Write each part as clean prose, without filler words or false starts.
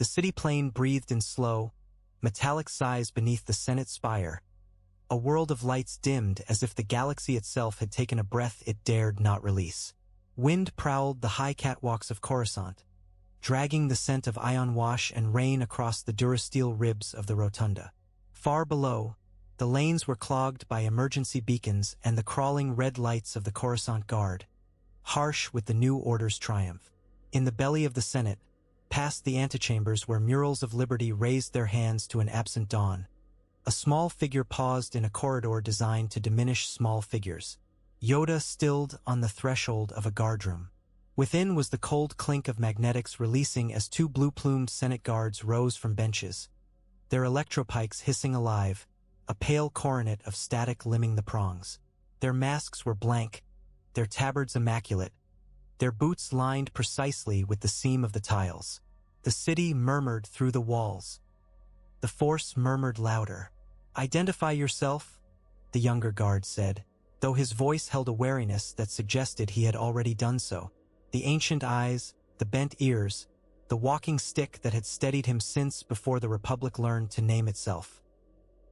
The city plain breathed in slow, metallic sighs beneath the Senate spire. A world of lights dimmed as if the galaxy itself had taken a breath it dared not release. Wind prowled the high catwalks of Coruscant, dragging the scent of ion wash and rain across the durasteel ribs of the rotunda. Far below, the lanes were clogged by emergency beacons and the crawling red lights of the Coruscant Guard, harsh with the new order's triumph. In the belly of the Senate, past the antechambers where murals of liberty raised their hands to an absent dawn, a small figure paused in a corridor designed to diminish small figures. Yoda stilled on the threshold of a guardroom. Within was the cold clink of magnetics releasing as two blue-plumed Senate guards rose from benches, their electropikes hissing alive, a pale coronet of static limbing the prongs. Their masks were blank, their tabards immaculate, their boots lined precisely with the seam of the tiles. The city murmured through the walls. The Force murmured louder. "Identify yourself," the younger guard said, though his voice held a wariness that suggested he had already done so. The ancient eyes, the bent ears, the walking stick that had steadied him since before the Republic learned to name itself.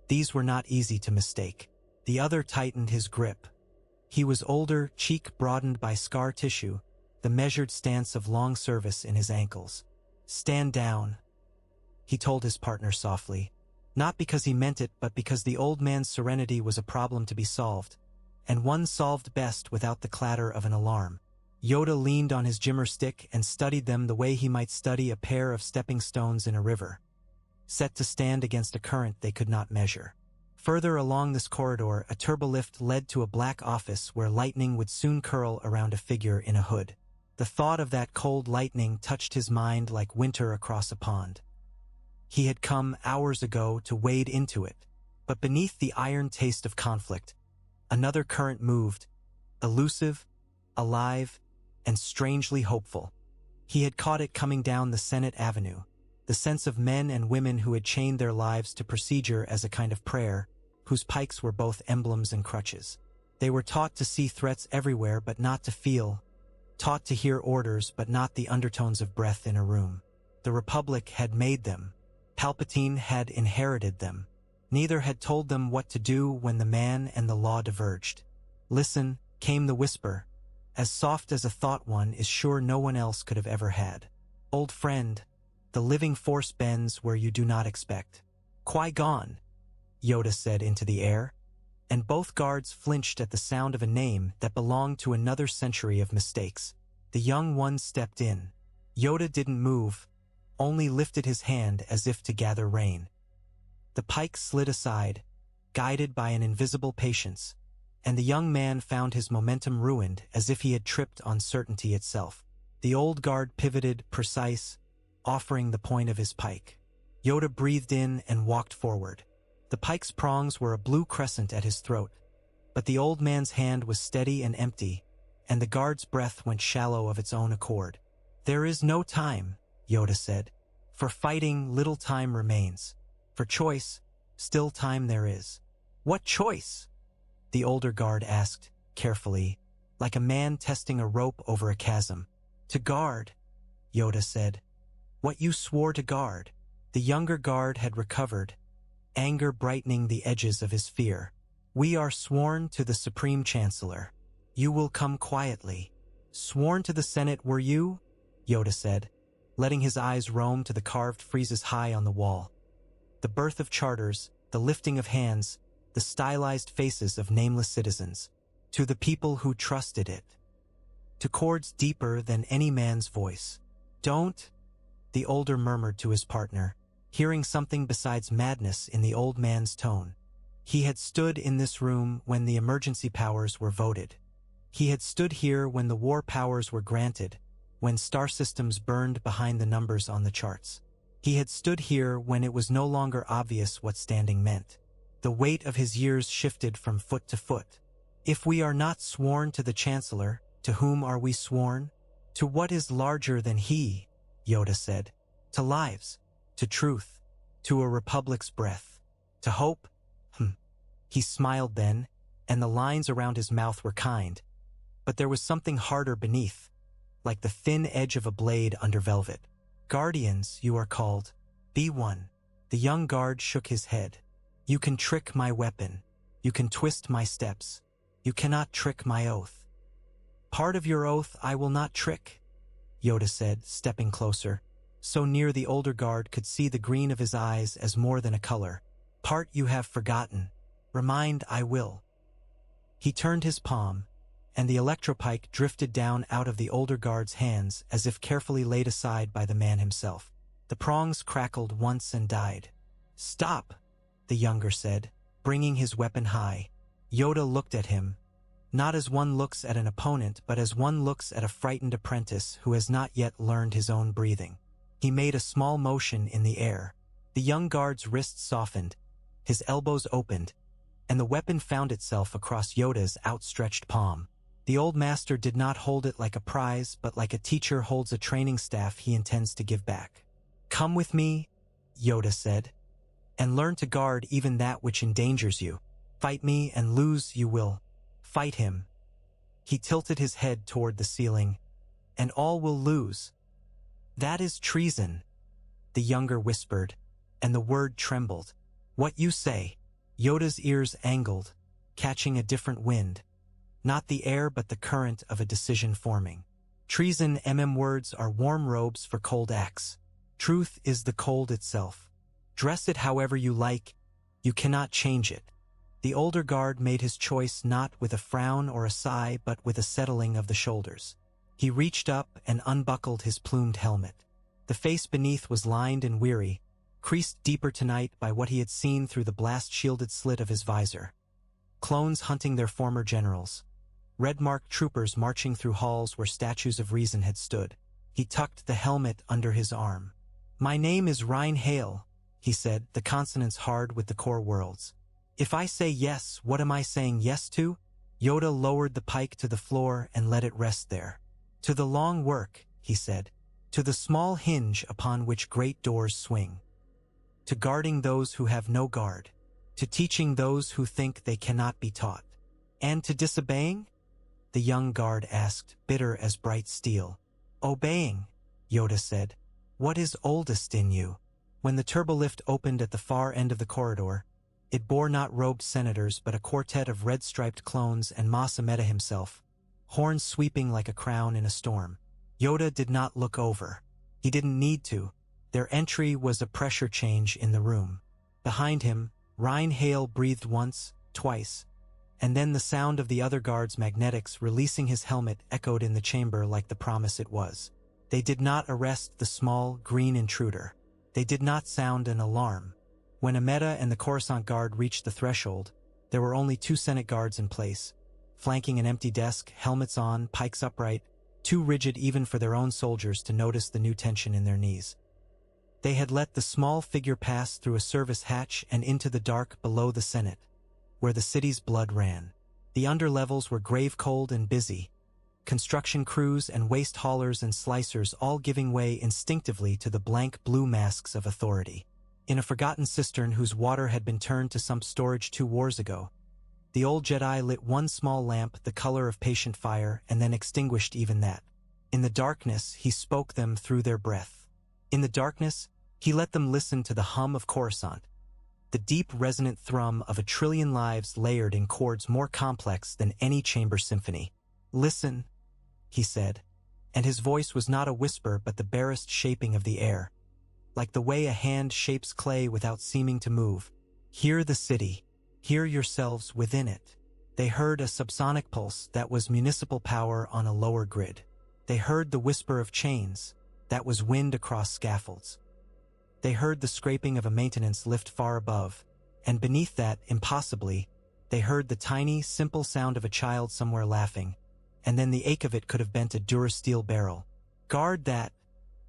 These were not easy to mistake. The other tightened his grip. He was older, cheek broadened by scar tissue, the measured stance of long service in his ankles. "Stand down," he told his partner softly, not because he meant it but because the old man's serenity was a problem to be solved, and one solved best without the clatter of an alarm. Yoda leaned on his Jimmer stick and studied them the way he might study a pair of stepping stones in a river, set to stand against a current they could not measure. Further along this corridor, a turbolift led to a black office where lightning would soon curl around a figure in a hood. The thought of that cold lightning touched his mind like winter across a pond. He had come hours ago to wade into it, but beneath the iron taste of conflict, another current moved, elusive, alive, and strangely hopeful. He had caught it coming down the Senate Avenue, the sense of men and women who had chained their lives to procedure as a kind of prayer, whose pikes were both emblems and crutches. They were taught to see threats everywhere but not to feel, taught to hear orders but not the undertones of breath in a room. The Republic had made them. Palpatine had inherited them. Neither had told them what to do when the man and the law diverged. "Listen," came the whisper, as soft as a thought one is sure no one else could have ever had. "Old friend, the living force bends where you do not expect." "Qui-Gon," Yoda said into the air, and both guards flinched at the sound of a name that belonged to another century of mistakes. The young one stepped in. Yoda didn't move, only lifted his hand as if to gather rain. The pike slid aside, guided by an invisible patience, and the young man found his momentum ruined as if he had tripped on certainty itself. The old guard pivoted, precise, offering the point of his pike. Yoda breathed in and walked forward. The pike's prongs were a blue crescent at his throat, but the old man's hand was steady and empty, and the guard's breath went shallow of its own accord. "There is no time," Yoda said. "For fighting, little time remains. For choice, still time there is." "What choice?" the older guard asked, carefully, like a man testing a rope over a chasm. "To guard," Yoda said. "What you swore to guard." The younger guard had recovered, anger brightening the edges of his fear. "We are sworn to the Supreme Chancellor. You will come quietly." "Sworn to the Senate were you?" Yoda said, letting his eyes roam to the carved friezes high on the wall. The birth of charters, the lifting of hands, the stylized faces of nameless citizens. To the people who trusted it. To chords deeper than any man's voice. "Don't," the older murmured to his partner, hearing something besides madness in the old man's tone. He had stood in this room when the emergency powers were voted. He had stood here when the war powers were granted, when star systems burned behind the numbers on the charts. He had stood here when it was no longer obvious what standing meant. The weight of his years shifted from foot to foot. "If we are not sworn to the Chancellor, to whom are we sworn? To what is larger than he," Yoda said. "To lives, to truth, to a republic's breath, to hope." He smiled then, and the lines around his mouth were kind, but there was something harder beneath, like the thin edge of a blade under velvet. Guardians, you are called. Be one. The young guard shook his head. You can trick my weapon. You can twist my steps. You cannot trick my oath. Part of your oath I will not trick, Yoda said, stepping closer. So near the older guard could see the green of his eyes as more than a color. Part you have forgotten. Remind I will. He turned his palm, and the electropike drifted down out of the older guard's hands as if carefully laid aside by the man himself. The prongs crackled once and died. Stop, the younger said, bringing his weapon high. Yoda looked at him, not as one looks at an opponent but as one looks at a frightened apprentice who has not yet learned his own breathing. He made a small motion in the air. The young guard's wrists softened, his elbows opened, and the weapon found itself across Yoda's outstretched palm. The old master did not hold it like a prize, but like a teacher holds a training staff he intends to give back. Come with me, Yoda said, and learn to guard even that which endangers you. Fight me and lose you will. Fight him. He tilted his head toward the ceiling, and all will lose. That is treason, the younger whispered, and the word trembled. What you say? Yoda's ears angled, catching a different wind. Not the air but the current of a decision forming. Treason words are warm robes for cold acts. Truth is the cold itself. Dress it however you like, you cannot change it. The older guard made his choice not with a frown or a sigh but with a settling of the shoulders. He reached up and unbuckled his plumed helmet. The face beneath was lined and weary, creased deeper tonight by what he had seen through the blast-shielded slit of his visor. Clones hunting their former generals. Red-marked troopers marching through halls where statues of reason had stood. He tucked the helmet under his arm. My name is Ryan Hale, he said, the consonants hard with the core worlds. If I say yes, what am I saying yes to? Yoda lowered the pike to the floor and let it rest there. To the long work, he said. To the small hinge upon which great doors swing. To guarding those who have no guard. To teaching those who think they cannot be taught. And to disobeying? The young guard asked, bitter as bright steel. Obeying, Yoda said. What is oldest in you? When the turbolift opened at the far end of the corridor, it bore not robed senators but a quartet of red-striped clones and Mas Amedda himself, horns sweeping like a crown in a storm. Yoda did not look over. He didn't need to. Their entry was a pressure change in the room. Behind him, Ryan Hale breathed once, twice, and then the sound of the other guard's magnetics releasing his helmet echoed in the chamber like the promise it was. They did not arrest the small, green intruder. They did not sound an alarm. When Amedda and the Coruscant guard reached the threshold, there were only 2 Senate guards in place, flanking an empty desk, helmets on, pikes upright, too rigid even for their own soldiers to notice the new tension in their knees. They had let the small figure pass through a service hatch and into the dark below the Senate, where the city's blood ran. The underlevels were grave cold and busy, construction crews and waste haulers and slicers all giving way instinctively to the blank blue masks of authority. In a forgotten cistern whose water had been turned to some storage 2 wars ago, the old Jedi lit one small lamp the color of patient fire and then extinguished even that. In the darkness, he spoke them through their breath. In the darkness, he let them listen to the hum of Coruscant, the deep resonant thrum of a trillion lives layered in chords more complex than any chamber symphony. Listen, he said, and his voice was not a whisper but the barest shaping of the air, like the way a hand shapes clay without seeming to move. Hear the city. Hear yourselves within it. They heard a subsonic pulse that was municipal power on a lower grid. They heard the whisper of chains. That was wind across scaffolds. They heard the scraping of a maintenance lift far above, and beneath that, impossibly, they heard the tiny, simple sound of a child somewhere laughing, and then the ache of it could have bent a Durasteel barrel. Guard that,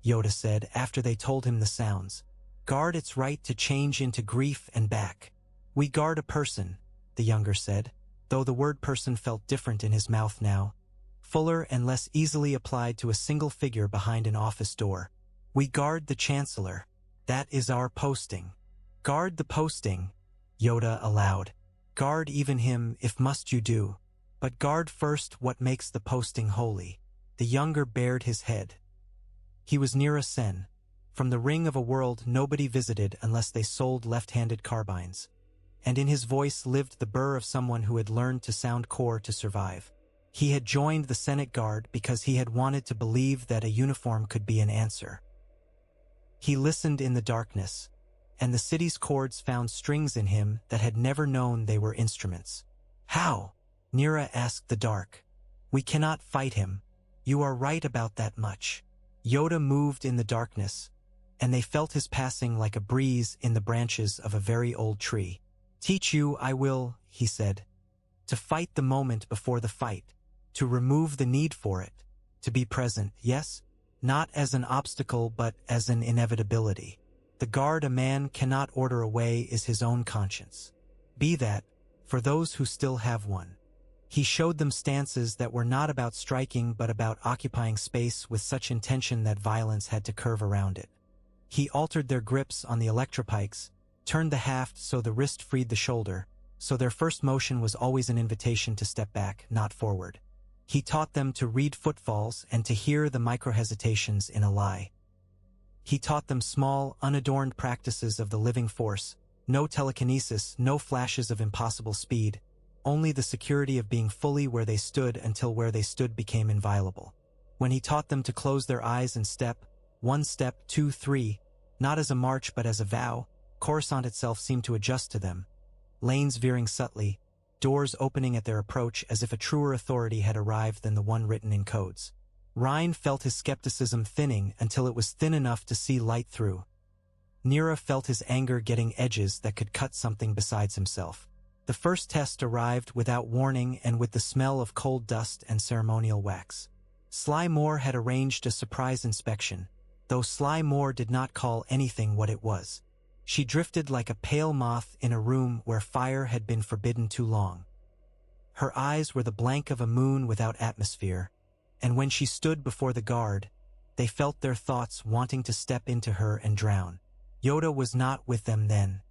Yoda said after they told him the sounds. Guard its right to change into grief and back. We guard a person, the younger said, though the word person felt different in his mouth now, fuller and less easily applied to a single figure behind an office door. We guard the Chancellor. That is our posting. Guard the posting, Yoda allowed. Guard even him if must you do, but guard first what makes the posting holy. The younger bared his head. He was near a sen, from the ring of a world nobody visited unless they sold left-handed carbines. And in his voice lived the burr of someone who had learned to sound core to survive. He had joined the Senate Guard because he had wanted to believe that a uniform could be an answer. He listened in the darkness, and the city's chords found strings in him that had never known they were instruments. "How?" Nira asked the dark. "We cannot fight him. You are right about that much." Yoda moved in the darkness, and they felt his passing like a breeze in the branches of a very old tree. "Teach you I will," he said. "To fight the moment before the fight, to remove the need for it, to be present, yes? Not as an obstacle but as an inevitability. The guard a man cannot order away is his own conscience. Be that, for those who still have one." He showed them stances that were not about striking but about occupying space with such intention that violence had to curve around it. He altered their grips on the electropikes, turned the haft so the wrist freed the shoulder, so their first motion was always an invitation to step back, not forward. He taught them to read footfalls and to hear the micro-hesitations in a lie. He taught them small, unadorned practices of the living force, no telekinesis, no flashes of impossible speed, only the security of being fully where they stood until where they stood became inviolable. When he taught them to close their eyes and step, 1 step, 2, 3, not as a march but as a vow, Coruscant itself seemed to adjust to them, lanes veering subtly, doors opening at their approach as if a truer authority had arrived than the one written in codes. Ryan felt his skepticism thinning until it was thin enough to see light through. Nira felt his anger getting edges that could cut something besides himself. The first test arrived without warning and with the smell of cold dust and ceremonial wax. Sly Moore had arranged a surprise inspection, though Sly Moore did not call anything what it was. She drifted like a pale moth in a room where fire had been forbidden too long. Her eyes were the blank of a moon without atmosphere, and when she stood before the guard, they felt their thoughts wanting to step into her and drown. Yoda was not with them then.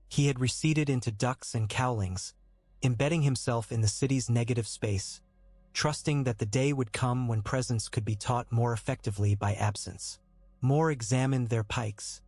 He had receded into ducks and cowlings, embedding himself in the city's negative space, trusting that the day would come when presence could be taught more effectively by absence. Moore examined their pikes,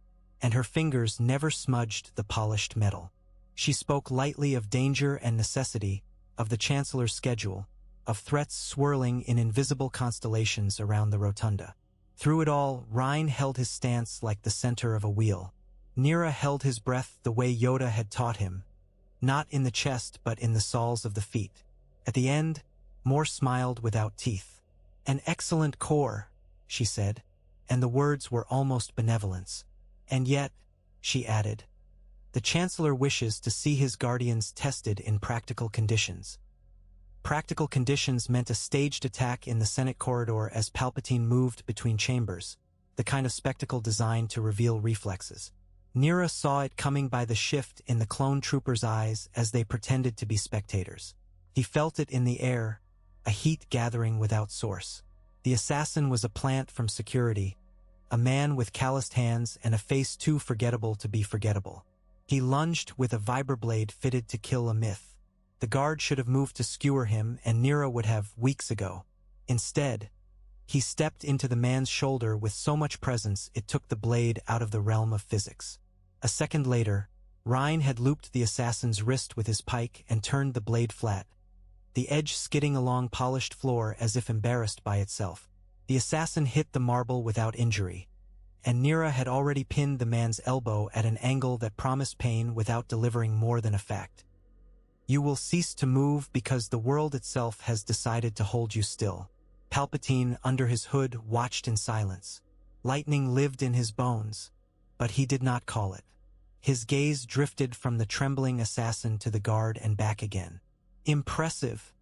and her fingers never smudged the polished metal. She spoke lightly of danger and necessity, of the Chancellor's schedule, of threats swirling in invisible constellations around the rotunda. Through it all, Ryan held his stance like the center of a wheel. Nira held his breath the way Yoda had taught him, not in the chest but in the soles of the feet. At the end, Moore smiled without teeth. "An excellent core," she said, and the words were almost benevolence. "And yet," she added, "the Chancellor wishes to see his guardians tested in practical conditions." Practical conditions meant a staged attack in the Senate corridor as Palpatine moved between chambers, the kind of spectacle designed to reveal reflexes. Nira saw it coming by the shift in the clone troopers' eyes as they pretended to be spectators. He felt it in the air, a heat gathering without source. The assassin was a plant from security, a man with calloused hands and a face too forgettable to be forgettable. He lunged with a vibroblade fitted to kill a myth. The guard should have moved to skewer him, and Nira would have weeks ago. Instead, he stepped into the man's shoulder with so much presence it took the blade out of the realm of physics. A second later, Ryan had looped the assassin's wrist with his pike and turned the blade flat, the edge skidding along polished floor as if embarrassed by itself. The assassin hit the marble without injury, and Nira had already pinned the man's elbow at an angle that promised pain without delivering more than a fact. "You will cease to move because the world itself has decided to hold you still." Palpatine, under his hood, watched in silence. Lightning lived in his bones, but he did not call it. His gaze drifted from the trembling assassin to the guard and back again. "Impressive,"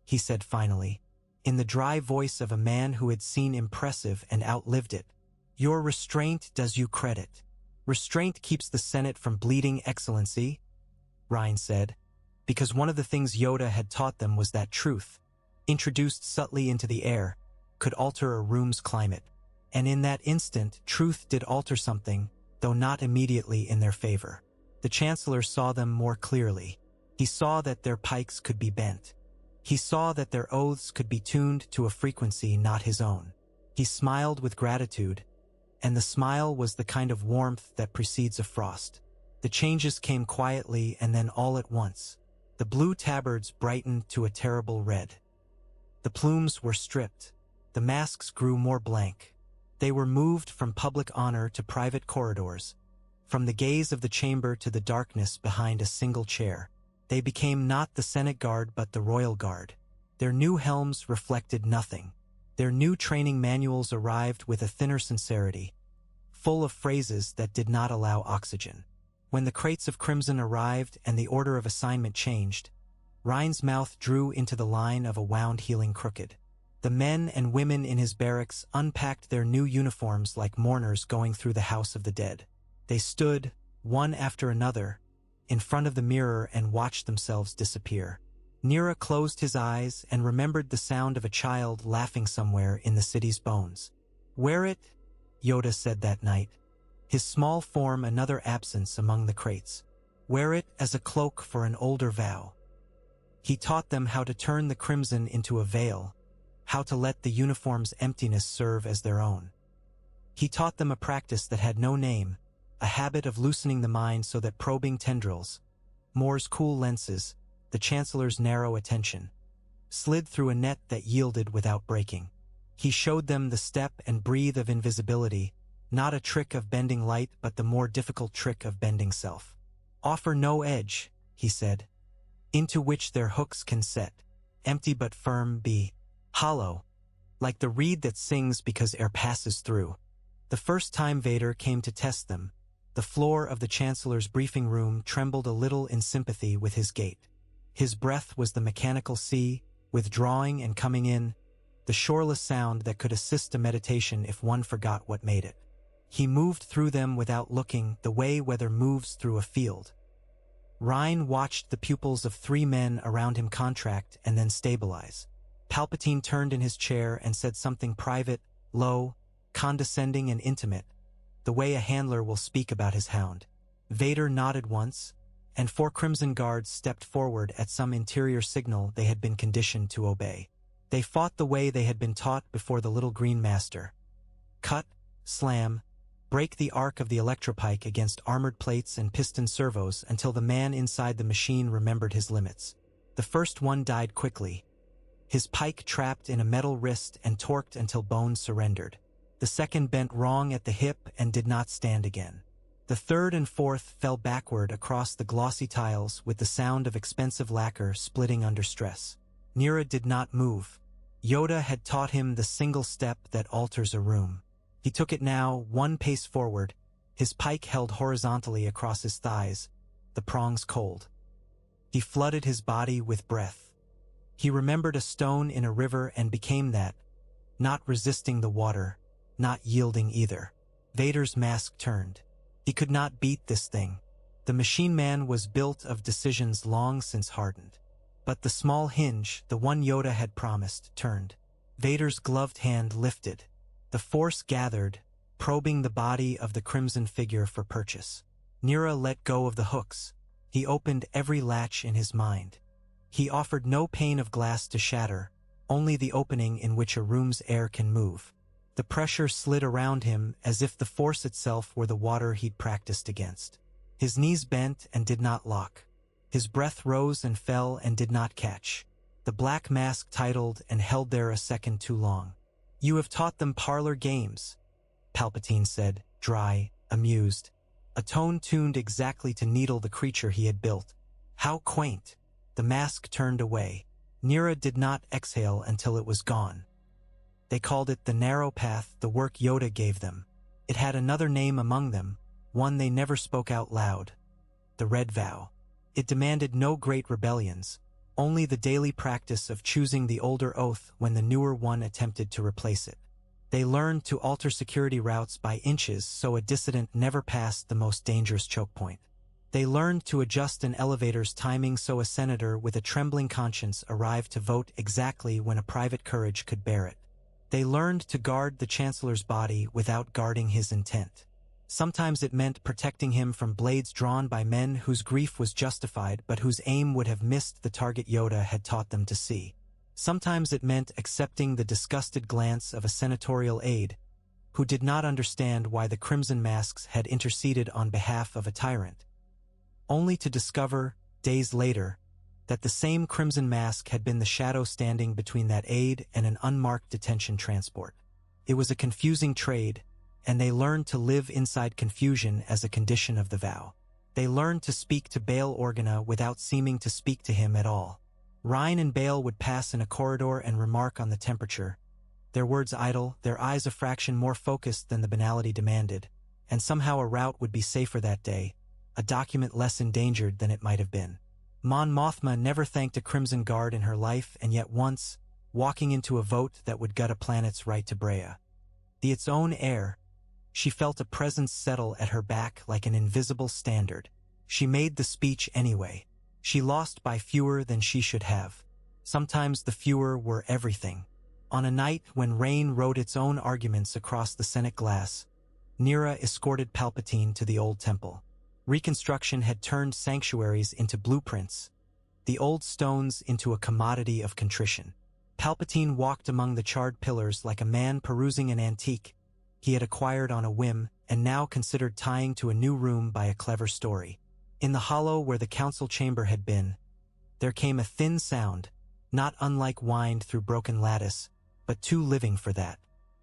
he said finally, in the dry voice of a man who had seen impressive and outlived it. "Your restraint does you credit. Restraint keeps the Senate from bleeding excellency," Ryan said, because one of the things Yoda had taught them was that truth, introduced subtly into the air, could alter a room's climate. And in that instant, truth did alter something, though not immediately in their favor. The Chancellor saw them more clearly. He saw that their pikes could be bent. He saw that their oaths could be tuned to a frequency not his own. He smiled with gratitude, and the smile was the kind of warmth that precedes a frost. The changes came quietly and then all at once. The blue tabards brightened to a terrible red. The plumes were stripped. The masks grew more blank. They were moved from public honor to private corridors, from the gaze of the chamber to the darkness behind a single chair. They became not the Senate Guard but the Royal Guard. Their new helms reflected nothing. Their new training manuals arrived with a thinner sincerity, full of phrases that did not allow oxygen. When the crates of crimson arrived and the order of assignment changed, Rhine's mouth drew into the line of a wound healing crooked. The men and women in his barracks unpacked their new uniforms like mourners going through the house of the dead. They stood, one after another, in front of the mirror and watched themselves disappear. Nira closed his eyes and remembered the sound of a child laughing somewhere in the city's bones. "Wear it," Yoda said that night, his small form another absence among the crates. "Wear it as a cloak for an older vow." He taught them how to turn the crimson into a veil, how to let the uniform's emptiness serve as their own. He taught them a practice that had no name, a habit of loosening the mind so that probing tendrils, Moore's cool lenses, the Chancellor's narrow attention, slid through a net that yielded without breaking. He showed them the step and breathe of invisibility, not a trick of bending light but the more difficult trick of bending self. "Offer no edge," he said, "into which their hooks can set. Empty but firm, be hollow, like the reed that sings because air passes through." The first time Vader came to test them, the floor of the Chancellor's briefing room trembled a little in sympathy with his gait. His breath was the mechanical sea, withdrawing and coming in, the shoreless sound that could assist a meditation if one forgot what made it. He moved through them without looking, the way weather moves through a field. Rhine watched the pupils of 3 men around him contract and then stabilize. Palpatine turned in his chair and said something private, low, condescending and intimate, the way a handler will speak about his hound. Vader nodded once, and 4 Crimson Guards stepped forward at some interior signal they had been conditioned to obey. They fought the way they had been taught before the little green master. Cut, slam, break the arc of the electropike against armored plates and piston servos until the man inside the machine remembered his limits. The first one died quickly, his pike trapped in a metal wrist and torqued until bones surrendered. The second bent wrong at the hip and did not stand again. The third and fourth fell backward across the glossy tiles with the sound of expensive lacquer splitting under stress. Nira did not move. Yoda had taught him the single step that alters a room. He took it now, 1 pace forward, his pike held horizontally across his thighs, the prongs cold. He flooded his body with breath. He remembered a stone in a river and became that, not resisting the water, not yielding either. Vader's mask turned. He could not beat this thing. The machine man was built of decisions long since hardened. But the small hinge, the one Yoda had promised, turned. Vader's gloved hand lifted. The force gathered, probing the body of the crimson figure for purchase. Nira let go of the hooks. He opened every latch in his mind. He offered no pane of glass to shatter, only the opening in which a room's air can move. The pressure slid around him as if the force itself were the water he'd practiced against. His knees bent and did not lock. His breath rose and fell and did not catch. The black mask titled and held there a second too long. "You have taught them parlor games," Palpatine said, dry, amused, a tone tuned exactly to needle the creature he had built. "How quaint." The mask turned away. Nira did not exhale until it was gone. They called it the narrow path, the work Yoda gave them. It had another name among them, one they never spoke out loud. The Red Vow. It demanded no great rebellions, only the daily practice of choosing the older oath when the newer one attempted to replace it. They learned to alter security routes by inches so a dissident never passed the most dangerous choke point. They learned to adjust an elevator's timing so a senator with a trembling conscience arrived to vote exactly when a private courage could bear it. They learned to guard the Chancellor's body without guarding his intent. Sometimes it meant protecting him from blades drawn by men whose grief was justified but whose aim would have missed the target Yoda had taught them to see. Sometimes it meant accepting the disgusted glance of a senatorial aide, who did not understand why the Crimson Masks had interceded on behalf of a tyrant, only to discover, days later, that the same Crimson Mask had been the shadow standing between that aid and an unmarked detention transport. It was a confusing trade, and they learned to live inside confusion as a condition of the vow. They learned to speak to Bail Organa without seeming to speak to him at all. Rhine and Bail would pass in a corridor and remark on the temperature, their words idle, their eyes a fraction more focused than the banality demanded, and somehow a route would be safer that day, a document less endangered than it might have been. Mon Mothma never thanked a Crimson Guard in her life, and yet once, walking into a vote that would gut a planet's right to Brea, its own heir, she felt a presence settle at her back like an invisible standard. She made the speech anyway. She lost by fewer than she should have. Sometimes the fewer were everything. On a night when rain wrote its own arguments across the Senate glass, Nira escorted Palpatine to the old temple. Reconstruction had turned sanctuaries into blueprints, the old stones into a commodity of contrition. Palpatine walked among the charred pillars like a man perusing an antique he had acquired on a whim and now considered tying to a new room by a clever story. In the hollow where the council chamber had been, there came a thin sound, not unlike wind through broken lattice, but too living for that.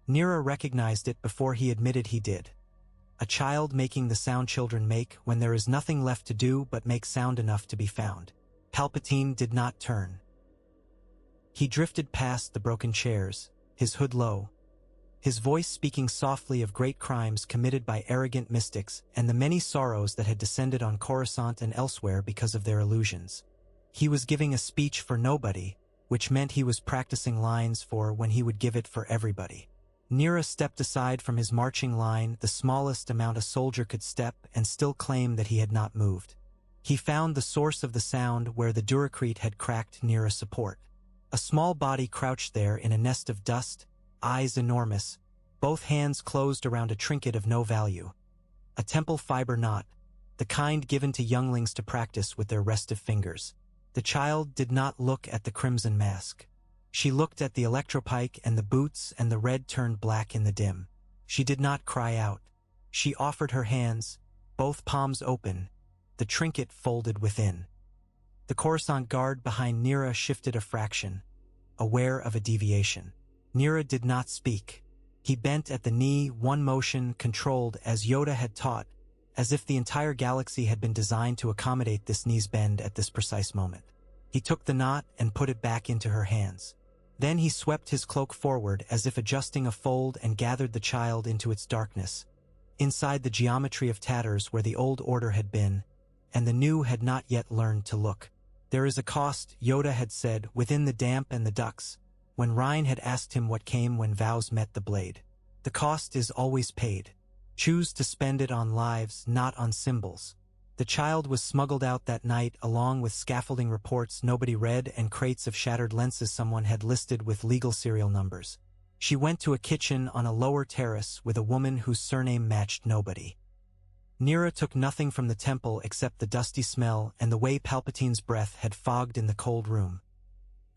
Nira recognized it before he admitted he did. A child making the sound children make when there is nothing left to do but make sound enough to be found. Palpatine did not turn. He drifted past the broken chairs, his hood low, his voice speaking softly of great crimes committed by arrogant mystics and the many sorrows that had descended on Coruscant and elsewhere because of their illusions. He was giving a speech for nobody, which meant he was practicing lines for when he would give it for everybody. Nira stepped aside from his marching line, the smallest amount a soldier could step, and still claim that he had not moved. He found the source of the sound where the Duracrete had cracked near a support. A small body crouched there in a nest of dust, eyes enormous, both hands closed around a trinket of no value. A temple fiber knot, the kind given to younglings to practice with their restive fingers. The child did not look at the Crimson Mask. She looked at the electropike and the boots, and the red turned black in the dim. She did not cry out. She offered her hands, both palms open, the trinket folded within. The Coruscant guard behind Nira shifted a fraction, aware of a deviation. Nira did not speak. He bent at the knee, one motion controlled as Yoda had taught, as if the entire galaxy had been designed to accommodate this knee's bend at this precise moment. He took the knot and put it back into her hands. Then he swept his cloak forward as if adjusting a fold and gathered the child into its darkness, inside the geometry of tatters where the old order had been, and the new had not yet learned to look. There is a cost, Yoda had said, within the damp and the ducks, when Rhine had asked him what came when vows met the blade. The cost is always paid. Choose to spend it on lives, not on symbols. The child was smuggled out that night along with scaffolding reports nobody read and crates of shattered lenses someone had listed with legal serial numbers. She went to a kitchen on a lower terrace with a woman whose surname matched nobody. Nira took nothing from the temple except the dusty smell and the way Palpatine's breath had fogged in the cold room.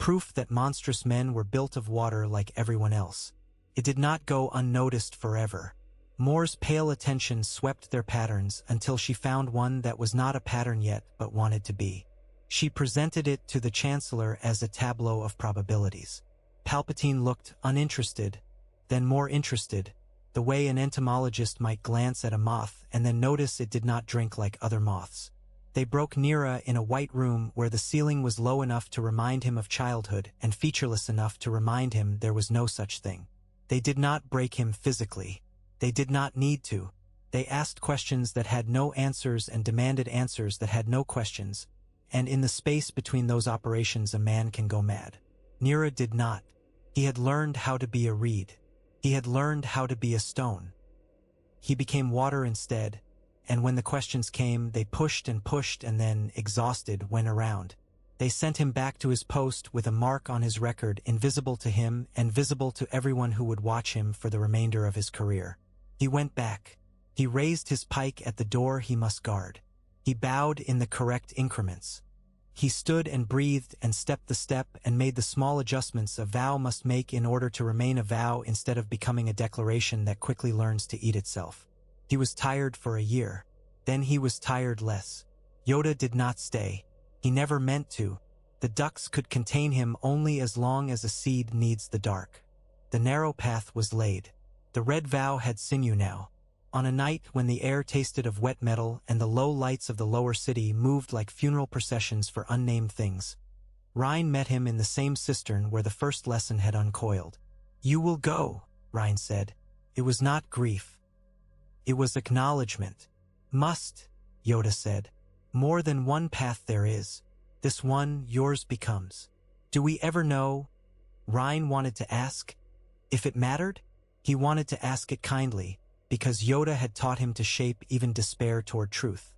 Proof that monstrous men were built of water like everyone else. It did not go unnoticed forever. Moore's pale attention swept their patterns until she found one that was not a pattern yet but wanted to be. She presented it to the Chancellor as a tableau of probabilities. Palpatine looked uninterested, then more interested, the way an entomologist might glance at a moth and then notice it did not drink like other moths. They broke Nira in a white room where the ceiling was low enough to remind him of childhood and featureless enough to remind him there was no such thing. They did not break him physically. They did not need to. They asked questions that had no answers and demanded answers that had no questions, and in the space between those operations a man can go mad. Nira did not. He had learned how to be a reed. He had learned how to be a stone. He became water instead, and when the questions came, they pushed and then, exhausted, went around. They sent him back to his post with a mark on his record invisible to him and visible to everyone who would watch him for the remainder of his career. He went back. He raised his pike at the door he must guard. He bowed in the correct increments. He stood and breathed and stepped the step and made the small adjustments a vow must make in order to remain a vow instead of becoming a declaration that quickly learns to eat itself. He was tired for a year. Then he was tired less. Yoda did not stay. He never meant to. The ducks could contain him only as long as a seed needs the dark. The narrow path was laid. The red vow had sinew now. On a night when the air tasted of wet metal and the low lights of the lower city moved like funeral processions for unnamed things, Rhine met him in the same cistern where the first lesson had uncoiled. "You will go," Rhine said. It was not grief. It was acknowledgement. "Must," Yoda said. "More than one path there is. This one yours becomes. Do we ever know?" Rhine wanted to ask. If it mattered, he wanted to ask it kindly, because Yoda had taught him to shape even despair toward truth.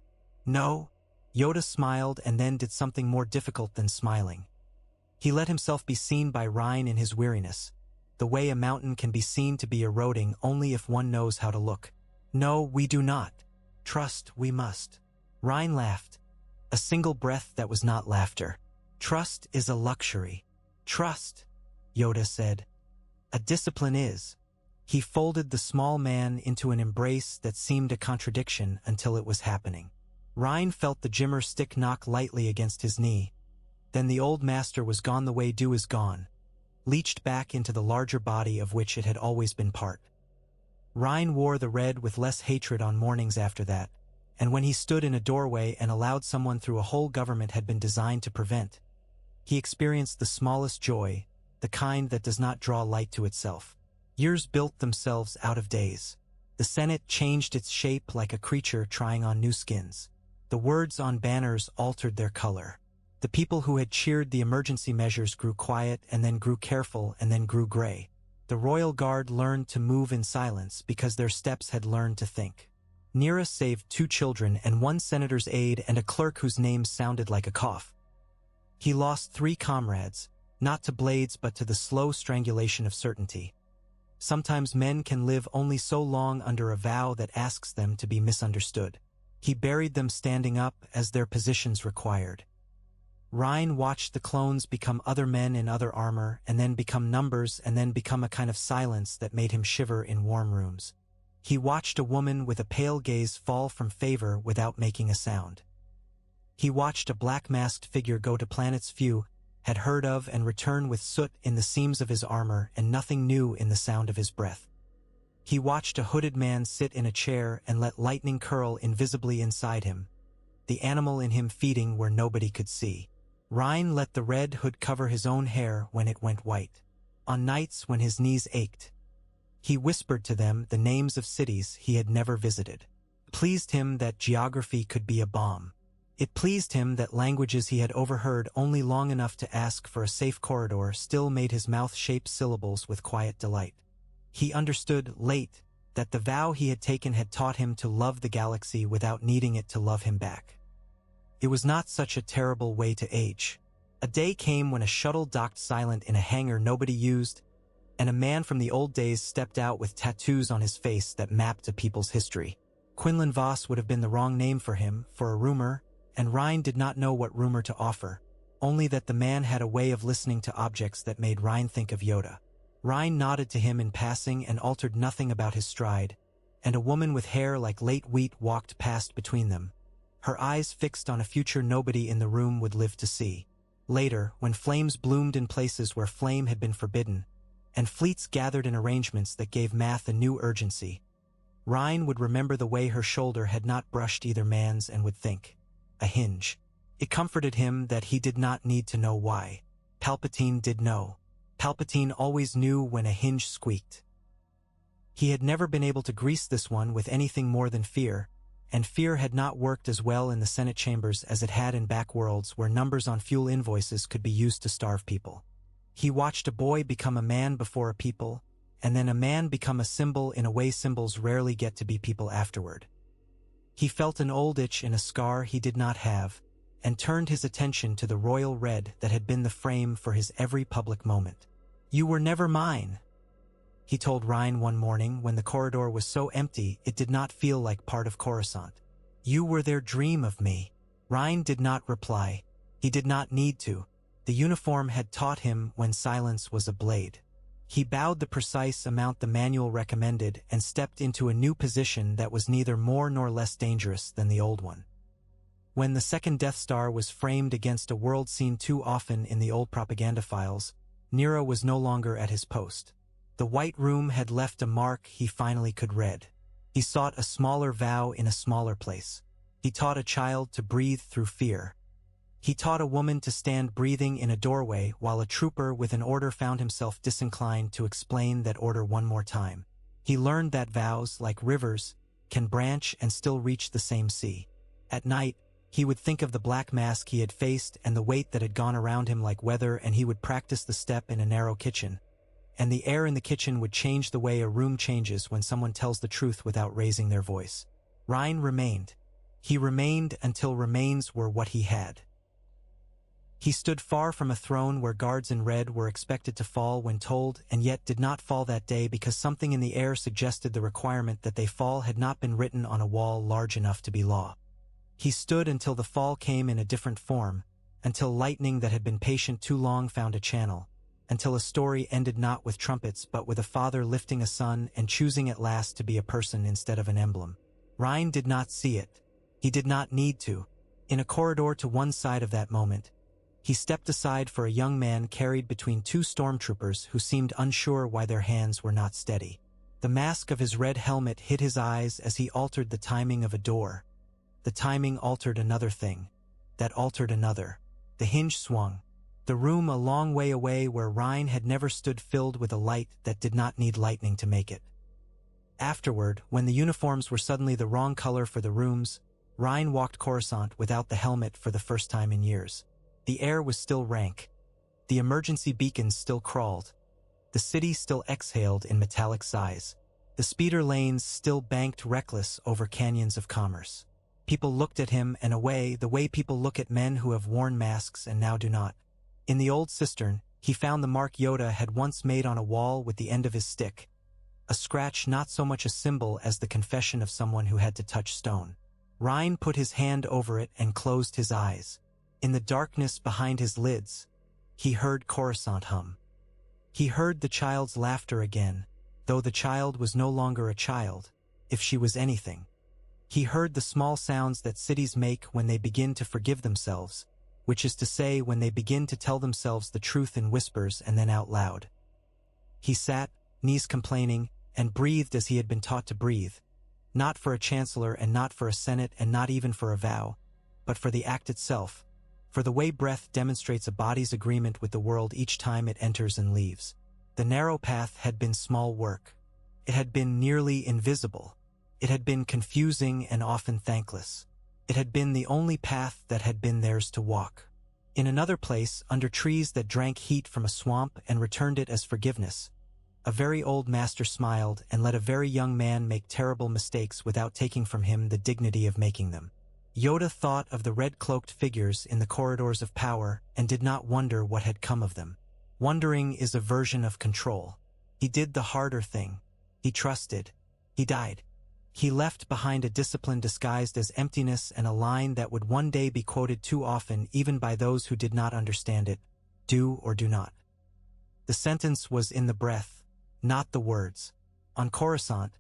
"No." Yoda smiled and then did something more difficult than smiling. He let himself be seen by Rhine in his weariness, the way a mountain can be seen to be eroding only if one knows how to look. "No, we do not. Trust we must." Rhine laughed. A single breath that was not laughter. "Trust is a luxury." "Trust," Yoda said. "A discipline is." He folded the small man into an embrace that seemed a contradiction until it was happening. Rhine felt the Jimmer stick knock lightly against his knee. Then the old master was gone the way dew is gone, leached back into the larger body of which it had always been part. Rhine wore the red with less hatred on mornings after that, and when he stood in a doorway and allowed someone through a whole government had been designed to prevent, he experienced the smallest joy, the kind that does not draw light to itself. Years built themselves out of days. The Senate changed its shape like a creature trying on new skins. The words on banners altered their color. The people who had cheered the emergency measures grew quiet and then grew careful and then grew gray. The royal guard learned to move in silence because their steps had learned to think. Nira saved 2 children and 1 senator's aide and a clerk whose name sounded like a cough. He lost 3 comrades, not to blades but to the slow strangulation of certainty. Sometimes men can live only so long under a vow that asks them to be misunderstood. He buried them standing up as their positions required. Rhine watched the clones become other men in other armor and then become numbers and then become a kind of silence that made him shiver in warm rooms. He watched a woman with a pale gaze fall from favor without making a sound. He watched a black-masked figure go to planets few had heard of and return with soot in the seams of his armor and nothing new in the sound of his breath. He watched a hooded man sit in a chair and let lightning curl invisibly inside him, the animal in him feeding where nobody could see. Rhine let the red hood cover his own hair when it went white. On nights when his knees ached, he whispered to them the names of cities he had never visited. It pleased him that geography could be a bomb. It pleased him that languages he had overheard only long enough to ask for a safe corridor still made his mouth shape syllables with quiet delight. He understood, late, that the vow he had taken had taught him to love the galaxy without needing it to love him back. It was not such a terrible way to age. A day came when a shuttle docked silent in a hangar nobody used, and a man from the old days stepped out with tattoos on his face that mapped a people's history. Quinlan Voss would have been the wrong name for him, for a rumor, and Rhine did not know what rumor to offer, only that the man had a way of listening to objects that made Rhine think of Yoda. Rhine nodded to him in passing and altered nothing about his stride, and a woman with hair like late wheat walked past between them, her eyes fixed on a future nobody in the room would live to see. Later, when flames bloomed in places where flame had been forbidden, and fleets gathered in arrangements that gave math a new urgency, Rhine would remember the way her shoulder had not brushed either man's and would think, a hinge. It comforted him that he did not need to know why. Palpatine did know. Palpatine always knew when a hinge squeaked. He had never been able to grease this one with anything more than fear, and fear had not worked as well in the Senate chambers as it had in backworlds where numbers on fuel invoices could be used to starve people. He watched a boy become a man before a people, and then a man become a symbol in a way symbols rarely get to be people afterward. He felt an old itch in a scar he did not have, and turned his attention to the royal red that had been the frame for his every public moment. "You were never mine," he told Rhine one morning when the corridor was so empty it did not feel like part of Coruscant. "You were their dream of me." Rhine did not reply. He did not need to. The uniform had taught him when silence was a blade. He bowed the precise amount the manual recommended and stepped into a new position that was neither more nor less dangerous than the old one. When the second Death Star was framed against a world seen too often in the old propaganda files, Nero was no longer at his post. The White Room had left a mark he finally could read. He sought a smaller vow in a smaller place. He taught a child to breathe through fear. He taught a woman to stand breathing in a doorway while a trooper with an order found himself disinclined to explain that order one more time. He learned that vows, like rivers, can branch and still reach the same sea. At night, he would think of the black mask he had faced and the weight that had gone around him like weather, and he would practice the step in a narrow kitchen. And the air in the kitchen would change the way a room changes when someone tells the truth without raising their voice. Ryan remained. He remained until remains were what he had. He stood far from a throne where guards in red were expected to fall when told, and yet did not fall that day because something in the air suggested the requirement that they fall had not been written on a wall large enough to be law. He stood until the fall came in a different form, until lightning that had been patient too long found a channel, until a story ended not with trumpets but with a father lifting a son and choosing at last to be a person instead of an emblem. Ryan did not see it. He did not need to. In a corridor to one side of that moment, he stepped aside for a young man carried between two stormtroopers who seemed unsure why their hands were not steady. The mask of his red helmet hit his eyes as he altered the timing of a door. The timing altered another thing. That altered another. The hinge swung. The room a long way away where Ryan had never stood filled with a light that did not need lightning to make it. Afterward, when the uniforms were suddenly the wrong color for the rooms, Ryan walked Coruscant without the helmet for the first time in years. The air was still rank. The emergency beacons still crawled. The city still exhaled in metallic sighs. The speeder lanes still banked reckless over canyons of commerce. People looked at him and away the way people look at men who have worn masks and now do not. In the old cistern, he found the mark Yoda had once made on a wall with the end of his stick. A scratch not so much a symbol as the confession of someone who had to touch stone. Ryan put his hand over it and closed his eyes. In the darkness behind his lids, he heard Coruscant hum. He heard the child's laughter again, though the child was no longer a child, if she was anything. He heard the small sounds that cities make when they begin to forgive themselves, which is to say when they begin to tell themselves the truth in whispers and then out loud. He sat, knees complaining, and breathed as he had been taught to breathe, not for a chancellor and not for a senate and not even for a vow, but for the act itself, for the way breath demonstrates a body's agreement with the world each time it enters and leaves. The narrow path had been small work. It had been nearly invisible. It had been confusing and often thankless. It had been the only path that had been theirs to walk. In another place, under trees that drank heat from a swamp and returned it as forgiveness, a very old master smiled and let a very young man make terrible mistakes without taking from him the dignity of making them. Yoda thought of the red-cloaked figures in the corridors of power and did not wonder what had come of them. Wondering is a version of control. He did the harder thing. He trusted. He died. He left behind a discipline disguised as emptiness and a line that would one day be quoted too often even by those who did not understand it. Do or do not. The sentence was in the breath, not the words. On Coruscant,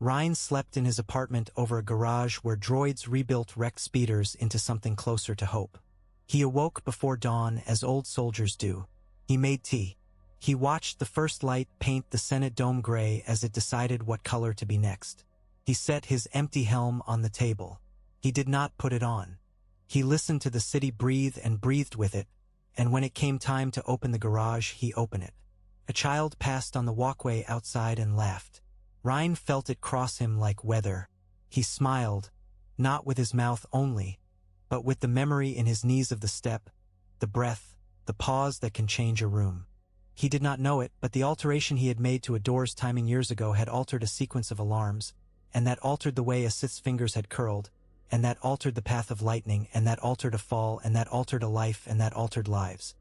Ryan slept in his apartment over a garage where droids rebuilt wrecked speeders into something closer to hope. He awoke before dawn as old soldiers do. He made tea. He watched the first light paint the Senate dome gray as it decided what color to be next. He set his empty helm on the table. He did not put it on. He listened to the city breathe and breathed with it, and when it came time to open the garage, he opened it. A child passed on the walkway outside and laughed. Ryan felt it cross him like weather. He smiled, not with his mouth only, but with the memory in his knees of the step, the breath, the pause that can change a room. He did not know it, but the alteration he had made to a door's timing years ago had altered a sequence of alarms, and that altered the way a Sith's fingers had curled, and that altered the path of lightning, and that altered a fall, and that altered a life, and that altered lives.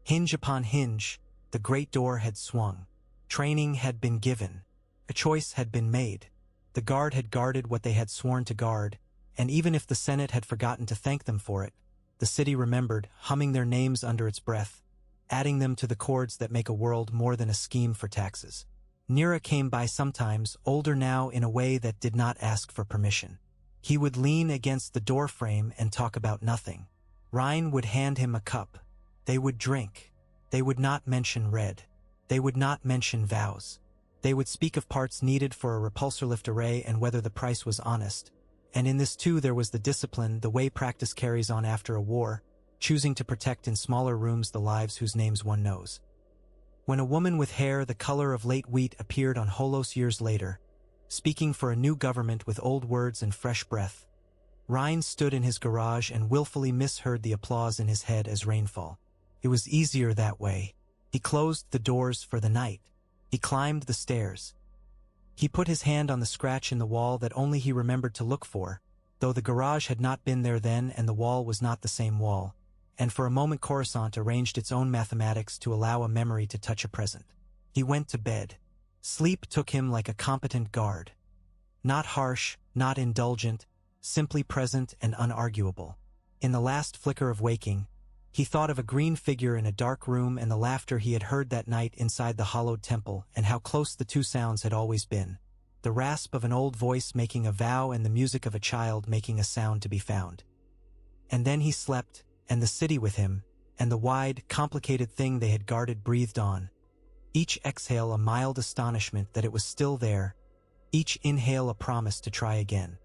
Hinge upon hinge, the great door had swung. Training had been given. A choice had been made. The guard had guarded what they had sworn to guard, and even if the Senate had forgotten to thank them for it, The city remembered, humming their names under its breath, adding them to the chords that make a world more than a scheme for taxes. Nira came by sometimes, older now in a way that did not ask for permission. He would lean against the doorframe and talk about nothing. Ryan would hand him a cup. They would drink. They would not mention red. They would not mention vows. They would speak of parts needed for a repulsor lift array and whether the price was honest. And in this too there was the discipline, the way practice carries on after a war, choosing to protect in smaller rooms the lives whose names one knows. When a woman with hair the color of late wheat appeared on Holos years later, speaking for a new government with old words and fresh breath, Ryan stood in his garage and willfully misheard the applause in his head as rainfall. It was easier that way. He closed the doors for the night. He climbed the stairs. He put his hand on the scratch in the wall that only he remembered to look for, though the garage had not been there then and the wall was not the same wall, and for a moment Coruscant arranged its own mathematics to allow a memory to touch a present. He went to bed. Sleep took him like a competent guard. Not harsh, not indulgent, simply present and unarguable. In the last flicker of waking, he thought of a green figure in a dark room and the laughter he had heard that night inside the hollowed temple and how close the two sounds had always been. The rasp of an old voice making a vow and the music of a child making a sound to be found. And then he slept, and the city with him, and the wide, complicated thing they had guarded breathed on. Each exhale a mild astonishment that it was still there, each inhale a promise to try again.